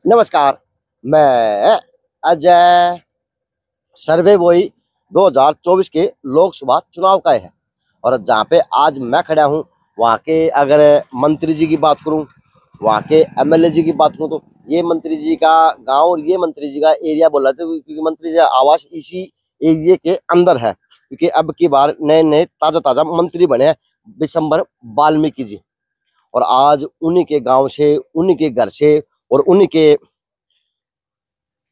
नमस्कार, मैं अजय। सर्वे वही 2024 के लोकसभा चुनाव का है और जहाँ पे आज मैं खड़ा हूँ वहाँ के अगर मंत्री जी की बात करूँ, वहाँ के एमएलए जी की बात करूँ तो ये मंत्री जी का गांव और ये मंत्री जी का एरिया बोला जाता है क्योंकि मंत्री जी का आवास इसी एरिया के अंदर है। क्योंकि अब की बार नए नए ताजा ताजा मंत्री बने हैं विशंबर वाल्मीकि जी, और आज उन्हीं के गांव से, उन्हीं के घर से और उन्हीं के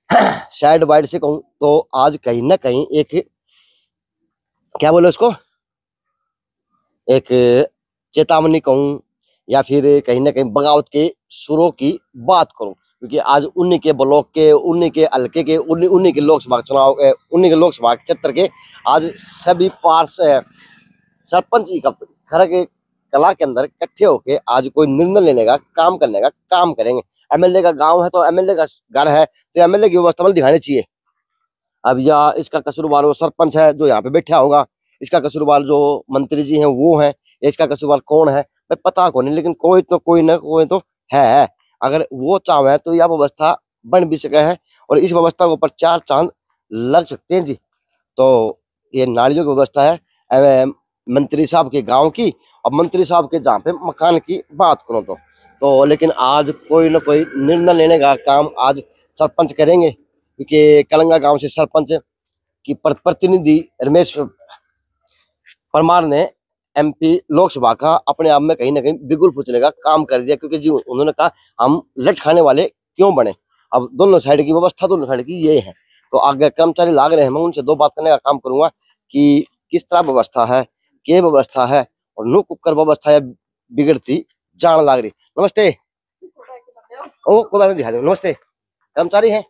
साइड वाइड से कहूं तो आज कहीं ना कहीं एक, क्या बोले उसको, एक चेतावनी कहूं या फिर कहीं ना कहीं बगावत के सुरों की बात करूं, क्योंकि आज उन्हीं के ब्लॉक के, उन्हीं के हल्के के, उन्हीं के लोकसभा चुनाव, उन्हीं के लोकसभा क्षेत्र के आज सभी पार्ष सरपंच जी का घर के कला के अंदर इकट्ठे होके आज कोई निर्णय लेने का, काम करने का काम करेंगे। एमएलए का गांव है तो एमएलए का घर है तो एमएलए की व्यवस्था में दिखानी चाहिए। अब या इसका कसूरवार वो सरपंच है जो यहाँ पे बैठा होगा, इसका कसूरवार जो मंत्री जी हैं वो हैं, इसका कसूरवार कौन है भाई पता को नहीं, लेकिन कोई ना कोई तो है। अगर वो चाहे तो यह व्यवस्था बन भी सके है और इस व्यवस्था के ऊपर चार चांद लग सकते हैं जी। तो ये नालियों की व्यवस्था है मंत्री साहब के गांव की, और मंत्री साहब के जहाँ पे मकान की बात करूं तो लेकिन आज कोई ना कोई निर्णय लेने का काम आज सरपंच करेंगे, क्योंकि कलंगा गांव से सरपंच की प्रतिनिधि रमेश परमार ने एमपी लोकसभा का अपने आप में कहीं ना कहीं बिगुल फूचने का काम कर दिया, क्योंकि जी उन्होंने कहा हम लट खाने वाले क्यों बने। अब दोनों साइड की व्यवस्था दोनों साइड की ये है, तो आगे कर्मचारी लाग रहे हैं, मैं उनसे दो बात करने का काम करूंगा कि किस तरह व्यवस्था है, क्या व्यवस्था है और नु कुकर व्यवस्था है बिगड़ती जान लाग रही। नमस्ते। ओ कोई बात नहीं, दिखा दो। नमस्ते, कर्मचारी हैं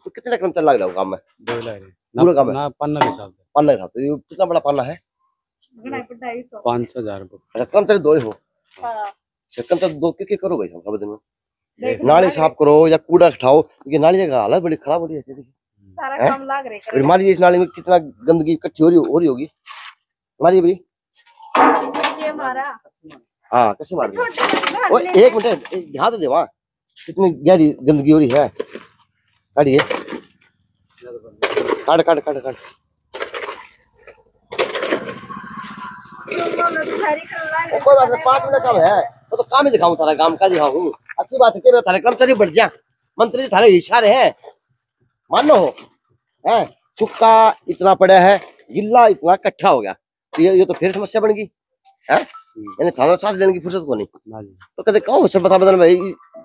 तो कितने कर्मचारी लाग रहे हो काम में? पूरा काम है पन्ना के हिसाब से। पन्ना का तो ये कितना बड़ा पन्ना है? 5,000 रुपये। कर्मचारी दो ही हो? कर्मचारी दो क्या करो भाई सब दिन में? नाली साफ करो या कूड़ा उठाओ, क्योंकि नाली का हालत बड़ी खराब हो रही है। सारा काम लाग रही है। हमारी इस नाली में कितना गंदगी इकट्ठी हो रही होगी हमारी भी। हाँ कैसे मार दिया? एक मिनट ध्यान तो दे, वहाँ कितनी गहरी गंदगी हो रही है। काटिए, काट काट काट काट। कोई बात नहीं, 5 मिनट काम है वो तो काम ही दिखाऊं, थारा काम का दिखाऊं। अच्छी बात है कि थारे कर्मचारी बढ़ जा, मंत्री जी थारे इशारे हैं मानो हो है। चुक्का इतना पड़ा है, गिल्ला इतना इकट्ठा हो गया तो ये तो फिर समस्या बन गई है। यानी थाना सांस लेने की फुर्सत को नहीं, तो कहते कहो सब बता बदल भाई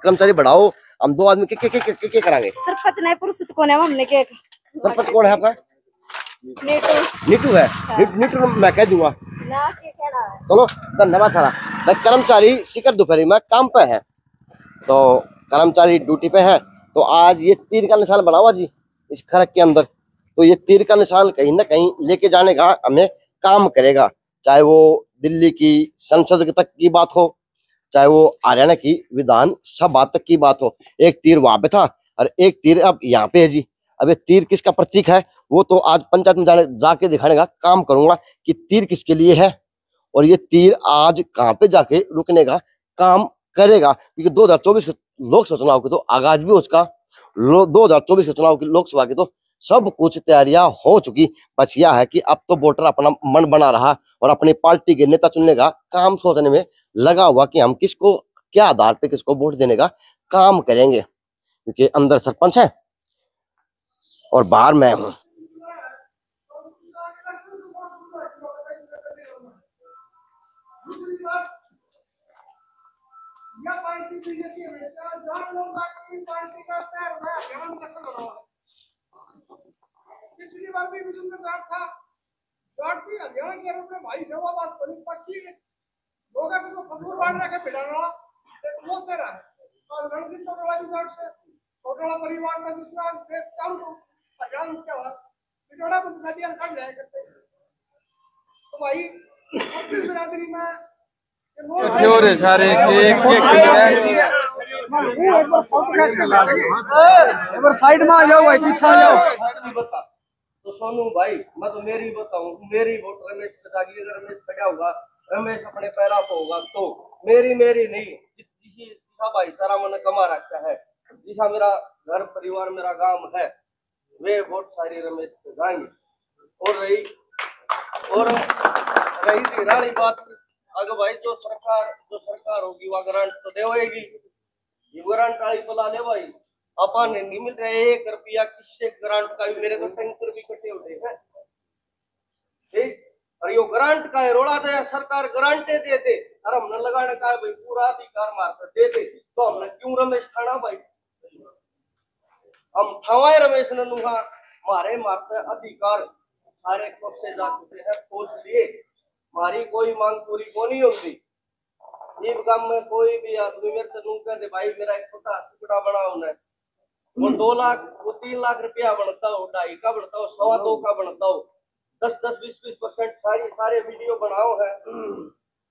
कर्मचारी बढ़ाओ, हम दो आदमी के करांगे। सरपंच नहीं फुर्सत कौन है, हमने के सरपंच कौन है आपका? नीटू है। नीटू मैं कह दूंगा। चलो धन्यवाद सारा भाई। कर्मचारी शिखर दोपहरी में काम पे है तो कर्मचारी ड्यूटी पे है, तो आज ये तीर का निशान बना हुआ जी इस खरक के अंदर, तो ये तीर का निशान कहीं ना कहीं लेके जाने का हमें काम करेगा। चाहे वो दिल्ली की संसद तक की बात हो, चाहे वो हरियाणा की विधानसभा तक की बात हो। एक तीर वहां पे था और एक तीर अब यहाँ पे है जी। अब ये तीर किसका प्रतीक है वो तो आज पंचायत में जाके दिखाने का काम करूंगा कि तीर किसके लिए है और ये तीर आज कहाँ पे जाके रुकने का काम करेगा। क्योंकि 2024 के लोकसभा चुनाव की तो आगाज भी हो चुका, 2024 के चुनाव की लोकसभा की तो सब कुछ तैयारियां हो चुकी। बस यह है कि अब तो वोटर अपना मन बना रहा और अपनी पार्टी के नेता चुनने का काम सोचने में लगा हुआ कि हम किसको, क्या आधार पे किसको वोट देने का काम करेंगे। क्योंकि अंदर सरपंच है और बाहर मैं हूँ। पिछली बार भी गार्ड था, गार्ड भी हरियाणा के रूप में भाई सेवा बात बड़ी पक्की लोग को फगुर बांध रखे बिठाना एक वो से रहा और रणजीत चौटाला की साइड से चौटाला परिवार में दूसरा देश चालू हरियाणा क्या हुआ बिटोड़ा में नदियां कट जाए करते तो भाई अपनी बिरादरी में और सारे एक साइड में आ जाओ भाई, पीछे आ जाओ। तो सोनू भाई मैं तो मेरी बताऊं, मेरी वोट रमेश जागी, अगर रमेश खड़ा होगा, रमेश अपने पैरा पे होगा तो मेरी नहीं, जिसा भाईचारा मैंने कमा रखा है, जिसा मेरा घर परिवार मेरा गांव है, वे वोट सारी रमेश को जाएंगे। और रही थी रानी बात, अगर भाई जो सरकार होगी वह ग्रांट तो देगी, ये ग्रांट वाली बुला ले भाई, अपन नहीं मिल रहे 1 रुपया किससे ग्रांट का, मेरे तो टैंकर भी कटे हुए हैं ठीक। और यो ग्रांट का है रोड़ा तो सरकार ग्रांटे दे दे और हमने लगाने का है भाई पूरा अधिकार मारकर दे दे, तो हमने क्यों रमेश खाना भाई, हम थवाए रमेश ने नुहा मारे मारते अधिकार सारे कोर्ट से जा चुके हैं, खोज लिए, हमारी कोई मांग पूरी को नहीं होती। इस गांव में कोई भी आदमी मेरे से नू कहते भाई मेरा एक छोटा टुकड़ा बना उन्हें, वो 2 लाख वो 3 लाख रुपया बनता हो, 2.5 का बनता हो, 2.25 का बनता हो, 10-10, 20-20% सारे वीडियो बनाओ है,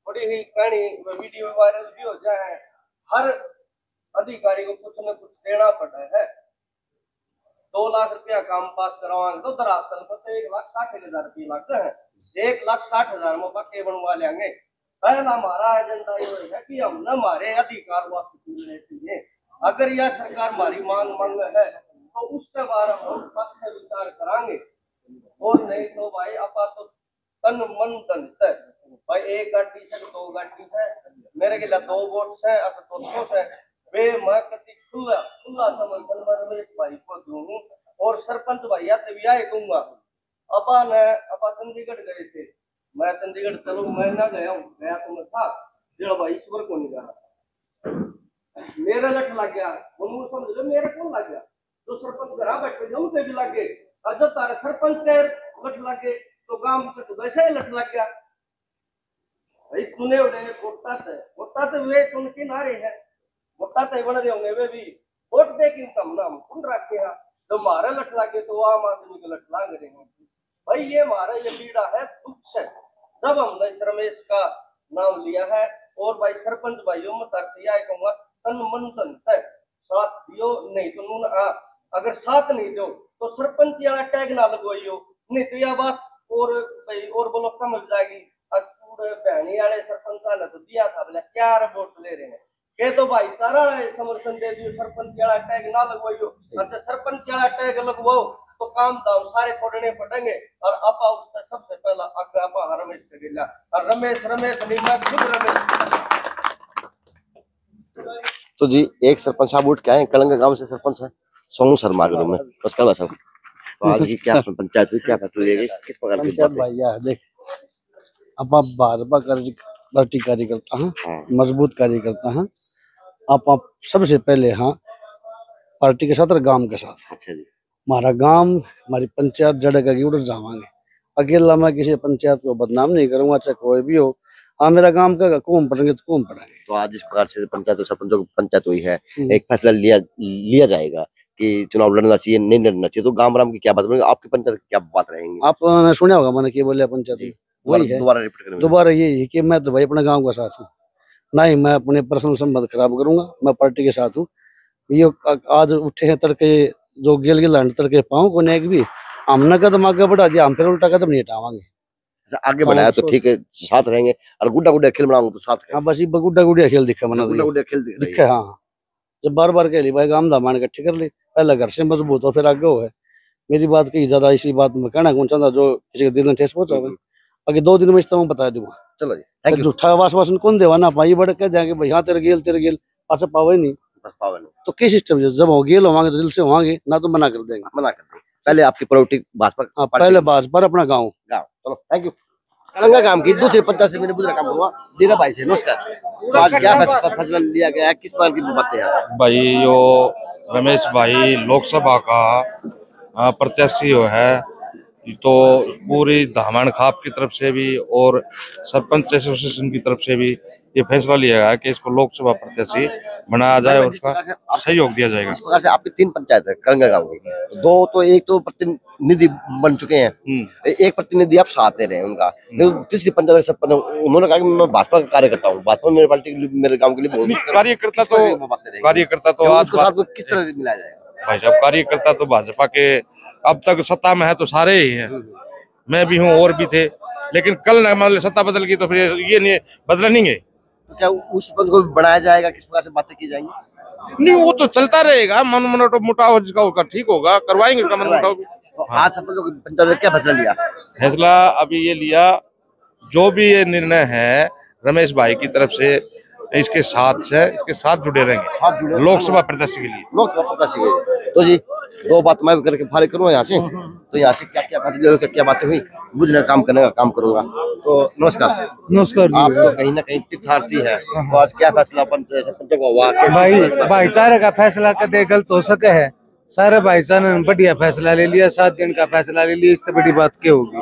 बड़ी ही कहानी वीडियो वायरल भी हो जाए। हर अधिकारी को कुछ न कुछ देना पड़ता है। 2 लाख रुपया काम पास करवाएंगे तो दरअसल को तो 1,60,000 रुपये लगते हैं, 1,60,000 में पक्के बनवा लेंगे। पहला हमारा एजेंडा ये है कि हमने हमारे अधिकार वापस मिलने चाहिए। अगर यह सरकार हमारी मांग है तो उसके बारे में हम पक्ष से विचार कराएंगे, और नहीं तो भाई अपा तो तन मन धन है भाई, 1 गाड़ी से 2 गाड़ी है, मेरे के लिए 2 वोट है, अब 200 है, वे मैं कति खुला समर्थन में रमेश भाई को दूंगा, और सरपंच भैया से भी आए दूंगा। अपा चंडीगढ़ गए थे, मैं चंडीगढ़ चलो मैं ना गया हूँ, गया तो मैं था जो भाई ईश्वर को नहीं गया, मेरा लट लग गया, वो समझ लो मेरे कौन लग गया, तो सरपंच घर बैठे थे उनसे भी लग गए, और जब तारे सरपंच के लट लग गए तो गांव से तो वैसे ही लट लग गया भाई, सुने उन्हें वोटा से वे सुन के नारे हैं, वोटा से बन रहे होंगे वे भी वोट दे के कम नाम सुन रखे हैं, तो हमारा लट लगे तो आम आदमी को लट लाग रहे हैं भाई, ये हमारा ये पीड़ा है, दुख है। जब हमने रमेश का नाम लिया है, और भाई सरपंच भाइयों में तरतिया कहूंगा तन मन धन है, साथ दियो, नहीं तो अगर साथ नहीं दो तो सरपंच वाला टैग ना लगवाइयो, नहीं तो यह बात और भाई और बोलो कम हो जाएगी। बहनी वाले सरपंच ने तो दिया था, बोला क्या वोट ले रहे हैं, के तो भाई सारा समर्थन दे दियो, सरपंच वाला टैग ना लगवाइयो, अगर सरपंच वाला टैग लगवाओ तो काम दाम सारे छोड़ने पड़ेंगे, और आपा उससे सबसे पहला आगे आपा रमेश से गिला, और रमेश नहीं मैं खुद रमेश। तो जी एक सरपंच साहब उठ के आए, कलंगा गांव से सरपंच है, सोनू शर्मा के रूम में, उसका साहब तो आज की क्या पंचायत हुई, क्या फैसला लिया गया, किस प्रकार की बात है? भैया देख, अब आप भाजपा पार्टी कार्यकर्ता हैं, मजबूत कार्यकर्ता हैं, आप सबसे पहले हाँ पार्टी के साथ और गांव के साथ। अच्छा जी, हमारा गांव हमारी पंचायत जड़ेगा उधर जावांगे, अकेला मैं किसी पंचायत को बदनाम नहीं करूंगा, चाहे कोई भी हो, हाँ मेरा गांव का कौन पढ़ेंगे तो कौन पढ़ेंगे। तो आज इस प्रकार से पंचायत और सरपंचों की पंचायत हुई है, एक फैसला लिया जाएगा कि चुनाव लड़ना चाहिए नहीं लड़ना चाहिए, तो गांव राम की क्या बात रहेगी, आपकी पंचायत की क्या बात रहेंगी? आपने सुना होगा मैंने क्या बोला पंचायत, वही है दोबारा यही है कि मैं तो भाई अपने गाँव का साथ हूँ, ना ही मैं अपने पर्सनल संबंध खराब करूंगा, मैं पार्टी के साथ हूँ। ये आज उठे हैं तड़के जो गेल तड़के पाऊँ को एक भी हमने कदम आगे बढ़ा दिया, हम फिर उल्टा कदम नहीं हटावांगे। आगे बढ़ाया तो ठीक है, साथ रहेंगे, और गुड्डा खेल बनाऊंगा तो साथ। हाँ बस गुड्डा खेल दिखा मना गुड्डा खेल दिखा, हाँ जब बार कह ली भाई गांव दामान इकट्ठे कर ली, पहले घर से मजबूत हो फिर आगे हो है। मेरी बात कही ज्यादा इसी बात में कहना कौन चाहता जो किसी के दिल में ठेस पहुंचा, आगे 2 दिन में इस्तेमाल बता दूंगा। चलो जी, थैंक यू। झूठा आवासन कौन देवा ना भाई, बड़े कह देंगे भाई हाँ तेरे गेल पास पावे नहीं, तो किस सिस्टम जब हो गेल होंगे तो दिल से होंगे ना, तो मना कर देंगे, मना कर देंगे। पहले आपकी प्रायोरिटी भाजपा, पहले भाजपा अपना गाँव। चलो थैंक यू। कलंगा गांव की दूसरी पंचायत से मैंने बुजुर्ग काम करूंगा, दीना भाई से नमस्कार। आज क्या फैसला लिया गया है, किस बार की बातें हैं? भाई जो रमेश भाई लोकसभा का प्रत्याशी है, तो पूरी धामण खाप की तरफ से भी और सरपंच एसोसिएशन की तरफ से भी ये फैसला लिया गया है कि इसको लोकसभा प्रत्याशी बनाया जाए और उसका सहयोग दिया जाएगा। इस प्रकार से आपकी 3 पंचायत है कलंगा गांव की, 2 तो एक तो प्रतिनिधि बन चुके हैं, एक प्रतिनिधि आप साथ दे रहे हैं उनका, तीसरी पंचायत सरपंच उन्होंने कहा कि मैं भाजपा का कार्यकर्ता हूँ, भाजपा मेरे पार्टी के लिए मेरे गाँव के लिए बहुत कार्यकर्ता तो आज किस तरह मिलाया जाएगा? भाई साहब कार्यकर्ता तो भाजपा के अब तक सत्ता में है तो सारे ही हैं, मैं भी हूँ और भी थे, लेकिन कल मान सत्ता बदल गई तो फिर ये नहीं बदलेंगे। तो क्या उस सरपंच को बनाया जाएगा, किस प्रकार से बातें की जाएंगी? नहीं, वो तो चलता रहेगा, मन मुटाव जिसका होगा ठीक होगा, करवाएंगे मन मुटाव। तो आज सरपंच को पंचायत ने क्या फैसला लिया? फैसला अभी ये लिया, जो भी ये निर्णय है रमेश भाई की तरफ से, इसके साथ जुड़े रहेंगे लोकसभा प्रत्याशी के लिए। लोकसभा प्रत्याशी के लिए। तो जी 2 बात मैं करके फारिग करूँगा यहाँ से। तो यहाँ से क्या क्या फैसले हुए, क्या बातें हुई, बुझने काम करने का काम करूंगा। तो नमस्कार। नमस्कार जी। आप तो कहीं ना कहीं तीर्थार्थी है, तो आज क्या फैसला सरपंच को हुआ? भाई भाईचारे का फैसला कदे गलत हो सके है, सारे भाईचारे ने बढ़िया फैसला ले लिया, 7 दिन का फैसला ले लिया, इससे बड़ी बात क्या होगी।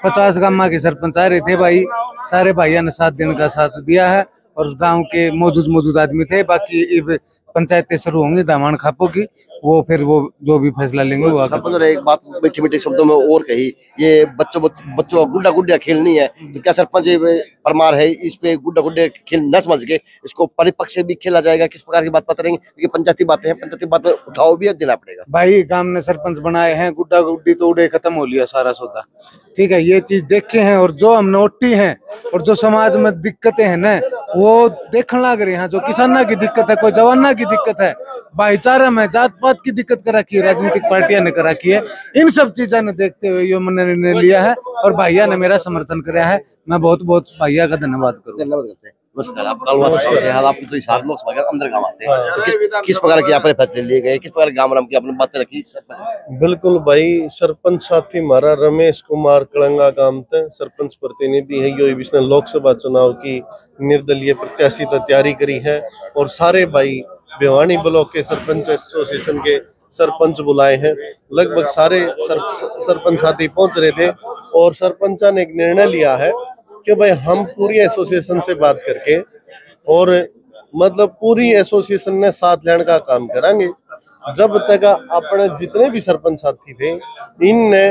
50 गाँव के सरपंच आ रहे थे भाई, सारे भाइयों ने 7 दिन का साथ दिया है और उस गांव के मौजूद आदमी थे। बाकी पंचायतें शुरू होंगी दामन खापों की, वो फिर वो जो भी फैसला लेंगे वो सरपंच ने एक बात मीठे शब्दों में और कही, ये बच्चों गुड्डा गुड्डिया खेलनी है, तो क्या सरपंच परमार है इस पे गुड्डा गुड्डिया खेल न समझ के इसको परिपक्ष से भी खेला जाएगा? किस प्रकार की बात बता रहेंगे? क्योंकि पंचायती बातें हैं, पंचायती बातें उठाओ भी देना पड़ेगा। भाई गांव ने सरपंच बनाए हैं, गुड्डा गुड्डी तो उड़े खत्म हो लिया सारा सौदा, ठीक है, ये चीज देखे हैं। और जो हम नोटी हैं और जो समाज में दिक्कतें हैं ना, वो देखने लग रहे हैं। जो किसाना की दिक्कत है, कोई जवाना की दिक्कत है, भाईचारा में जात पात की दिक्कत कर रखी है, राजनीतिक पार्टियां ने कर रखी है, इन सब चीजों ने देखते हुए ये मैंने निर्णय लिया है और भैया ने मेरा समर्थन कराया है। मैं बहुत भैया का धन्यवाद करूँ। नमस्कार। आप आपको तो इशार लोकसभा के अंदर गाँव आते हैं, तो किस प्रकार के यहाँ पर फैसले लिए गए, किस प्रकार गाँव राम की आपने बातें रखी? बिल्कुल भाई, सरपंच साथी हमारा रमेश कुमार कलंगा गांव थे, सरपंच प्रतिनिधि है यो, इसने लोकसभा चुनाव की निर्दलीय प्रत्याशी तैयारी करी है और सारे भाई भिवानी ब्लॉक के सरपंच एसोसिएशन के सरपंच बुलाए हैं। लगभग सारे सरपंच साथी पहुंच रहे थे और सरपंचा ने एक निर्णय लिया है कि भाई हम पूरी एसोसिएशन से बात करके और मतलब पूरी एसोसिएशन ने साथ लेने का काम करेंगे। जब तक अपने जितने भी सरपंच साथी थे, इनने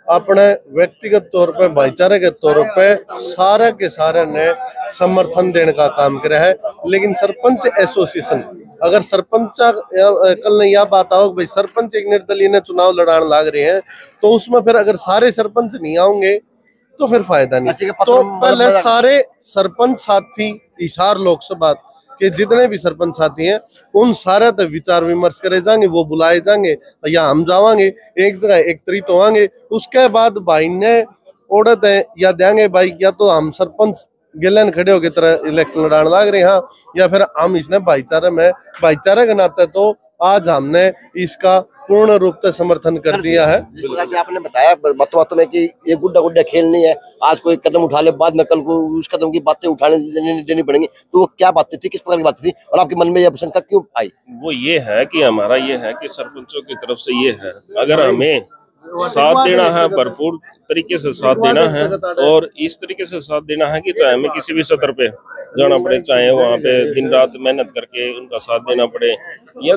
अपने व्यक्तिगत तौर पे, भाईचारे के तौर पे सारे के सारे ने समर्थन देने का काम किया है। लेकिन सरपंच एसोसिएशन, अगर सरपंच कल यह बात आओ भाई सरपंच एक निर्दलीय ने चुनाव लड़ाने लाग रहे हैं, तो उसमें फिर अगर सारे सरपंच नहीं आएंगे तो फिर फायदा नहीं। तो पहले सारे सरपंच साथी हिसार लोकसभा के जितने भी सरपंच साथी हैं उन सारे तक विचार विमर्श करे जाएंगे, वो बुलाए जाएंगे या हम जावांगे एक जगह, एक तरीक तो आएंगे। उसके बाद भाई ने ओढ़त है या देंगे भाई, या तो हम सरपंच गिलन खड़े होकर तरह इलेक्शन लड़ाने लग रहे हैं, या फिर हम इसने भाईचारे के नाते तो आज हमने इसका पूर्ण रूप से समर्थन कर दिया है। आपने बताया बातों में कि ये गुड्डा गुड्डा खेलनी है, आज कोई कदम उठा ले, बाद में कल को उस कदम की बातें उठाने देनी पड़ेंगी, तो वो क्या बातें थी, किस प्रकार की बातें थी और आपके मन में यह शंका क्यों आई? वो ये है कि हमारा ये है कि सरपंचों की तरफ से ये है, अगर हमें साथ देना है, भरपूर तरीके से साथ देना है और इस तरीके से साथ देना है कि चाहे हमें किसी भी सतर पे जाना पड़े, चाहे वहाँ पे दिन रात मेहनत करके उनका साथ देना पड़े या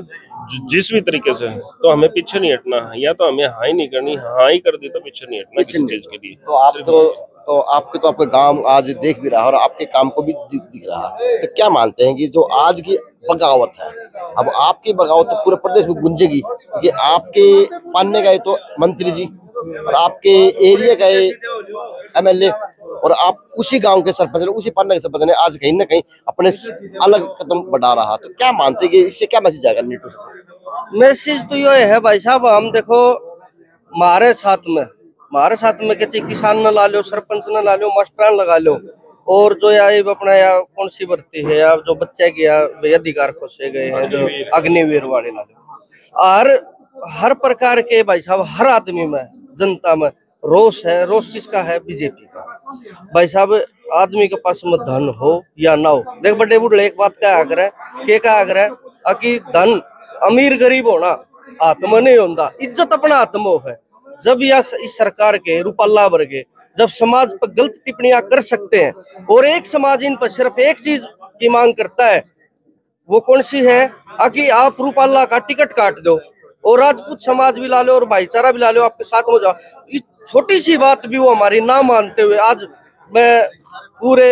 जिस भी तरीके से, तो हमें पीछे नहीं हटना है। या तो हमें हाई नहीं करनी, हाई कर दी तो पीछे नहीं हटना किसी चीज के लिए। तो आप तो आपका गांव आज देख भी रहा है और आपके काम को भी दिख रहा है, तो क्या मानते हैं कि जो आज की बगावत है, अब आपकी बगावत तो पूरे प्रदेश में गूंजेगी, क्योंकि आपके पाने का तो मंत्री जी और आपके एरिया का एमएलए और आप उसी गांव के सरपंच, उसी पाने के सरपंच ने आज कहीं ना कहीं अपने अलग कदम बढ़ा रहा, तो क्या मानते हैं कि इससे क्या मैसेज आएगा? नीटू, मैसेज तो ये है भाई साहब, हम देखो हमारे साथ में कहते किसान न ला लो, सरपंच न ला लो, मास्टरान लगा लो, और जो यार अपना या कौन सी भर्ती है या जो बच्चे के या अधिकार खोसे गए हैं, जो अग्निवीर वाले ला लो, हर प्रकार के भाई साहब, हर आदमी में, जनता में रोष है। रोष किसका है? बीजेपी का। भाई साहब आदमी के पास में धन हो या ना हो, देख बड़े बुढ़े एक बात का आग्रह कि धन अमीर गरीब होना आत्म नहीं होता, इज्जत अपना आत्मो है। जब यह इस सरकार के रूपाला वर्गे जब समाज पर गलत टिप्पणियां कर सकते हैं और एक समाज इन पर सिर्फ एक चीज की मांग करता है, वो कौन सी है? कि आप रूपाला का टिकट काट दो और राजपूत समाज भी ला लो और भाईचारा भी ला लो, आपके साथ हो जाओ। इस छोटी सी बात भी वो हमारी ना मानते हुए, आज मैं पूरे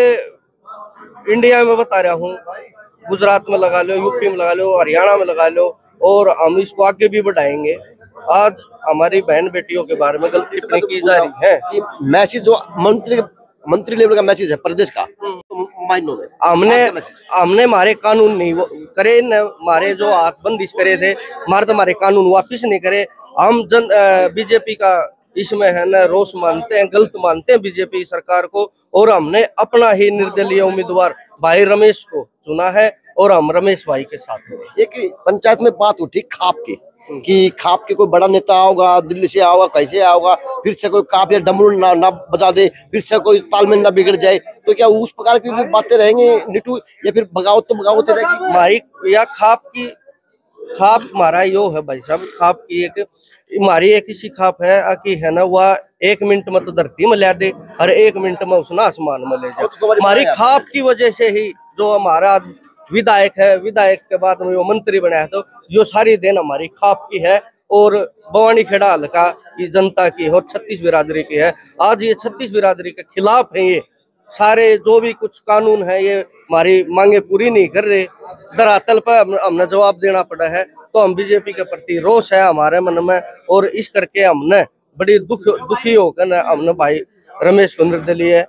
इंडिया में बता रहा हूँ, गुजरात में लगा लो, यूपी में लगा लो, हरियाणा में लगा लो, और हम इसको आगे भी बढ़ाएंगे। आज हमारी बहन बेटियों के बारे में गलत टिप्पणी की जा रही है। मैसेज जो मंत्री मंत्री लेवल का मैसेज है प्रदेश का, तो मायनों में हमने हमारे कानून नहीं वो करे न, हमारे जो हाथ बंदिश करे थे हमारे तो हमारे कानून वापिस नहीं करे। हम बीजेपी का इसमें है ना रोष मानते हैं, गलत मानते हैं बीजेपी सरकार को, और हमने अपना ही निर्दलीय उम्मीदवार भाई रमेश को चुना है और हम रमेश भाई के साथ हैं। एक पंचायत में बात उठी खाप की कि खाप के कोई बड़ा नेता होगा, दिल्ली से आओगा, कैसे आओगा, फिर से कोई काप या डमरू ना बजा दे, फिर से कोई तालमेल ना बिगड़ जाए, तो क्या उस प्रकार की भी बातें रहेंगी नीटू, या फिर बगावत तो बगावत रहेगी हमारी? या खाप हमारा यो है भाई साहब, खाप की एक हमारी एक इसी खाप है कि है ना वह 1 मिनट में तो धरती में ला दे और 1 मिनट में उसने आसमान में ले जाए। हमारी खाप की वजह से ही जो हमारा विधायक है, विधायक के बाद में वो मंत्री बना है, तो यो सारी देन हमारी खाप की है और बवानी खेड़ा हल्का की जनता की और 36 बिरादरी की है। आज ये 36 बिरादरी के खिलाफ है, ये सारे जो भी कुछ कानून है ये हमारी मांगे पूरी नहीं कर रहे, धरातल पर हमने जवाब देना पड़ा है। तो हम बीजेपी के प्रति रोष है हमारे मन में, और इस करके हमने बड़ी दुखी होकर हमने भाई रमेश को निर्दलीय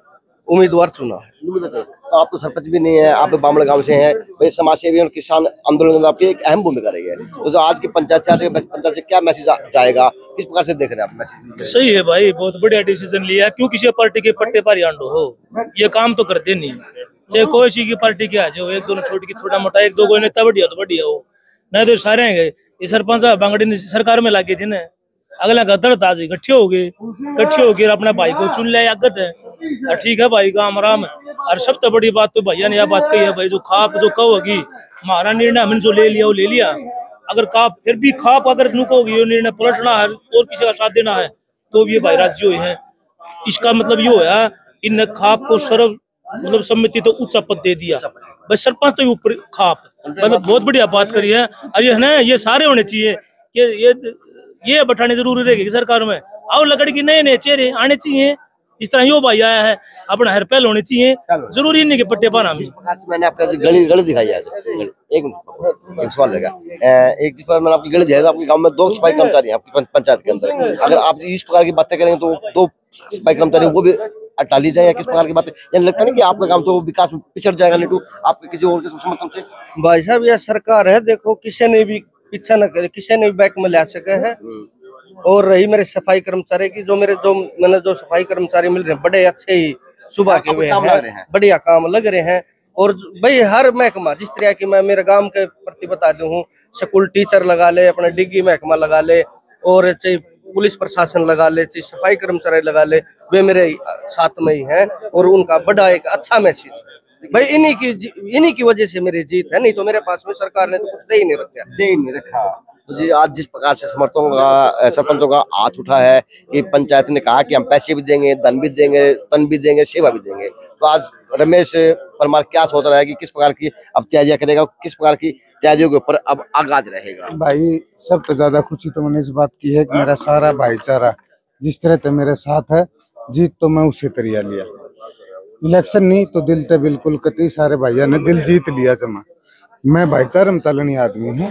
उम्मीदवार चुना है। आप तो सरपंच भी नहीं है, आप बामड़ गांव से हैं, भाई समाज सेवी और किसान आंदोलन में आपकी एक अहम भूमिका रही है, तो आज की पंचायत से क्या मैसेज जाएगा, किस प्रकार से देख रहे हैं आप मैसेज? सही है भाई, बहुत बढ़िया डिसीजन लिया। क्यों किसी पार्टी के पट्टे पर आंडो हो, ये काम तो करते नहीं, चाहे कोई सी की पार्टी की आ जाओ, एक दो छोटी की थोड़ा मोटा एक दो कोई नेता बढ़िया तो बढ़िया हो, नहीं तो सारे हैं गए। ये सरपंच बांगड़ी सरकार में लागे थे ना, अगला गदर ताज इकट्ठे हो गए अपने भाई को चुन लिया, आगत है ठीक है भाई काम आराम। और सब तो बड़ी बात तो भैया ने यह बात कही है भाई, जो खाप जो कहोगी हमारा निर्णय हमने जो ले लिया वो ले लिया, अगर खाप फिर भी खाप अगर नु कहोगी ये निर्णय पलटना है और किसी का साथ देना है तो ये भाई राज्य हुए हैं। इसका मतलब ये होया इन खाप को सर्व मतलब सम्मति तो उच्च पद दे दिया, बस सरपंच तो ऊपर खाप, मतलब बहुत बढ़िया बात करी है। और ये है ना, ये सारे होने चाहिए कि ये बैठाने जरूरी रहेगी सरकार में, और लकड़ी के नए चेहरे आने चाहिए, इस तरह यो भाई आया है अपना हर पहल होनी चाहिए, जरूरी नहीं कि पट्टे पर हम। मैंने आपका गली दिखाई है, एक सवाल रहेगा, एक चीज पर मैंने आपकी गली दिखाई, आपके गांव में 2 सफाई कर्मचारी हैं आपकी पंचायत के अंदर, अगर आप इस प्रकार की बातें करेंगे तो 2 सफाई कर्मचारी वो भी हटा ली जाए, या किस प्रकार की बातें, यानी लगता नहीं कि आपका काम तो विकास में पिछड़ जाएगा नीटू आपके किसी और के समर्थन से? भाई साहब यह सरकार है, देखो किसी ने भी पीछा न करे, किसी ने भी बैक में ला सके है। और रही मेरे सफाई कर्मचारी की, मैंने जो सफाई कर्मचारी मिल रहे हैं बड़े अच्छे ही सुबह के हुए हैं, बढ़िया काम लग रहे हैं। और भाई हर महकमा जिस तरह की मैं मेरे गांव के प्रति बता दूं, स्कूल टीचर लगा ले, अपना डिग्गी महकमा लगा ले, और चाहे पुलिस प्रशासन लगा ले, चाहे सफाई कर्मचारी लगा ले, वे मेरे साथ में ही हैं और उनका बड़ा एक अच्छा मैसेज भाई इन्हीं की वजह से मेरी जीत है, नहीं तो मेरे पास में सरकार ने तो कुछ दे ही नहीं रखा। तो जी आज जिस प्रकार से सरपंचों का हाथ उठा है कि पंचायत ने कहा कि हम पैसे भी देंगे, धन भी देंगे, तन भी देंगे, सेवा भी देंगे, तो आज रमेश परमार क्या सोच रहा है कि किस प्रकार की अब तैयारियां करेगा, किस प्रकार की तैयारियों के ऊपर अब आगाज रहेगा? भाई सबसे ज्यादा खुशी तो मैंने इस बात की है कि मेरा सारा भाईचारा जिस तरह से मेरे साथ है, जीत तो मैं उसी तरिया लिया, इलेक्शन नहीं तो दिल तो बिल्कुल कति सारे भाइयों ने दिल जीत लिया जमा। मैं भाईचारे में चलनी आदमी हूँ,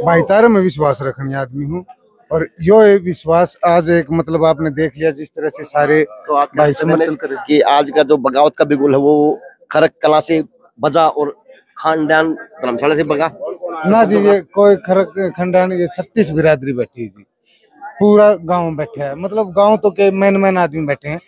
भाईचारे में विश्वास रखनी आदमी हूँ, और यो विश्वास आज एक मतलब आपने देख लिया जिस तरह से सारे तो भाई समर्थन करें कि आज का जो बगावत का बिगुल है वो खरक कला से बजा और खानदान धर्मशाला से बगा ना जी। ये कोई खरक खानदान, ये 36 बिरादरी बैठी है जी, पूरा गांव बैठा है, मतलब गांव तो के मैन आदमी बैठे हैं।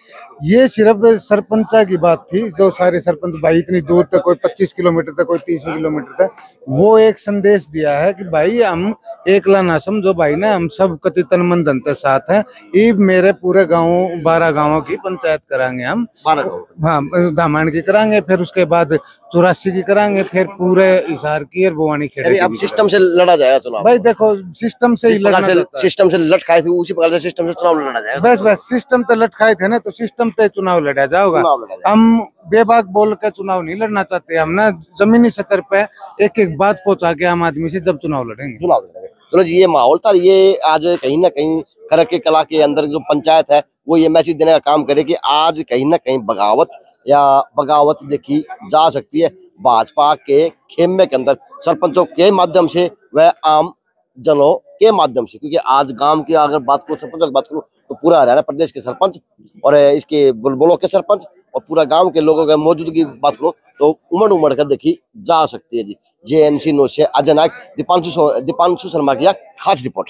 ये सिर्फ सरपंच की बात थी, जो सारे सरपंच भाई इतनी दूर तक, कोई 25 किलोमीटर तक, कोई 30 किलोमीटर तक, वो एक संदेश दिया है कि भाई हम एकला ना समझो भाई ना, हम सब कति तन मन धन के साथ हैं। ये मेरे पूरे गाँव 12 गाँवों की पंचायत कराएंगे हम, 12 गाँव, हाँ दामन की कराएंगे, फिर उसके बाद 84 की कराएंगे, फिर पूरे हिसार की और भवानी खेड़े की। अब सिस्टम से लड़ा जाएगा चुनाव भाई, देखो सिस्टम से ही लड़ना, सिस्टम से लट खाए थे उसी प्रकार से सिस्टम से चुनाव लड़ा जाएगा। बस सिस्टम तो लट खाए थे ना, तो सिस्टम ते चुनाव लड़ा जाओगा। हम बेबाक बोल के चुनाव नहीं लड़ना चाहते, हम ना जमीनी स्तर पे एक एक बात पहुंचा के आम आदमी से जब चुनाव लड़ेंगे। चलो जी, ये माहौल था, ये आज कहीं ना कहीं खरक के कला के अंदर जो पंचायत है वो ये मैसेज देने का काम करे कि आज कहीं ना कहीं बगावत देखी जा सकती है भाजपा के खेमे के अंदर, सरपंचों के माध्यम से व आम जनों के माध्यम से। क्योंकि आज गांव की अगर बात करो, सरपंच की बात करो, तो पूरा हरियाणा प्रदेश के सरपंच और इसके बुलबुलों के सरपंच और पूरा गांव के लोगों की मौजूदगी बात करूं तो उमड़ कर देखी जा सकती है जी। JNC न्यूज़ से अजय नायक, दीपांशु शर्मा की खास रिपोर्ट।